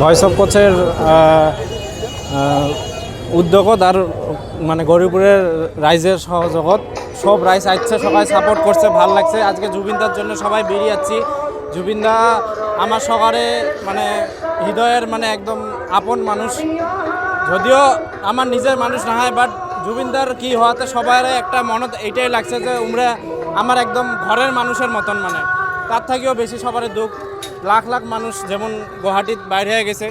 Voice of কোচের উদ্যোগত আর মানে গরিপুরের রাইজের সহযোগত সব রাইজ আসছে, সবাই সাপোর্ট করছে, ভাল লাগছে। আজকে জুবিনদার জন্য সবাই বেরিয়ে যাচ্ছি। জুবিনদা আমার সকারে মানে হৃদয়ের মানে একদম আপন মানুষ, যদিও আমার নিজের মানুষ না হয়, বাট জুবিনদার কি হওয়াতে সবার একটা মনত এইটাই লাগছে যে উমরা আমার একদম ঘরের মানুষের মতন, মানে তার থেকেও বেশি সবার দুঃখ। লাখ লাখ মানুষ যেমন গুয়াহাটির বাইরে হয়ে গেছে,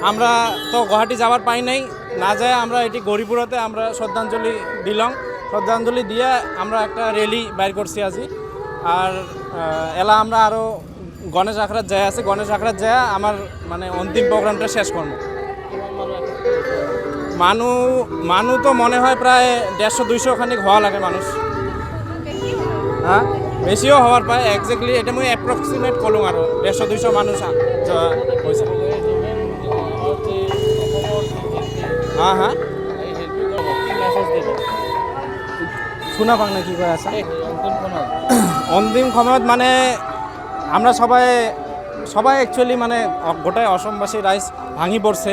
আমরা তো গুয়াহাটি যাবার পাই নাই, না যায় আমরা এটি গরিপুরতে আমরা শ্রদ্ধাঞ্জলি দিলাম। শ্রদ্ধাঞ্জলি দিয়ে আমরা একটা র্যালি বাইর করছি আজি। আর এলা আমরা আরও গণেশ আখড়াত যায় আছে, গণেশ আখড়াত যায় আমার মানে অন্তিম প্রোগ্রামটা শেষ করবো। মানুষ তো মনে হয় প্রায় 150-200 খানিক হওয়া লাগে মানুষ। হ্যাঁ, বেশিও হওয়ার পায়, এক্স্যাক্টলি এটা মই অ্যাপ্রক্সিমেট করলাম আর 150-200 মানুষ হয়েছে। হ্যাঁ হ্যাঁ, শোনা পাক না কি করে আছে অন্তিম সময়ত মানে আমরা সবাই অ্যাকচুয়ালি মানে গোটাই অসমবাসী রাইজ ভাঙি পড়ছে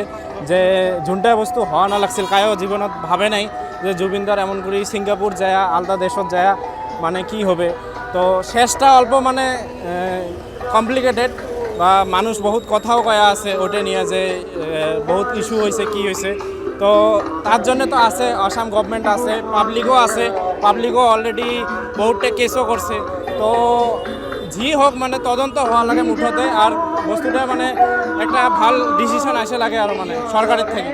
যে যোনটা বস্তু হওয়া না লাগছিল, কায়ও জীবনত ভাবে নাই যে জুবিনদার এমন করে সিঙ্গাপুর যায় আলাদা দেশত যায় মানে কি হবে। তো শেষটা অল্প মানে কমপ্লিকেটেড, বা মানুষ বহুত কথাও কয়া আছে ওটা নিয়ে যে বহুত ইস্যু হয়েছে কি হয়েছে। তো তার জন্য তো আছে আসাম গভর্নমেন্ট আছে, পাবলিকও অলরেডি বহুতটা কেসও করছে। তো জি হোক মানে তদন্ত হওয়া লাগে মুঠতে, আর বস্তুটা মানে একটা ভাল ডিসিশন আসে লাগে আর মানে সরকারের থেকে।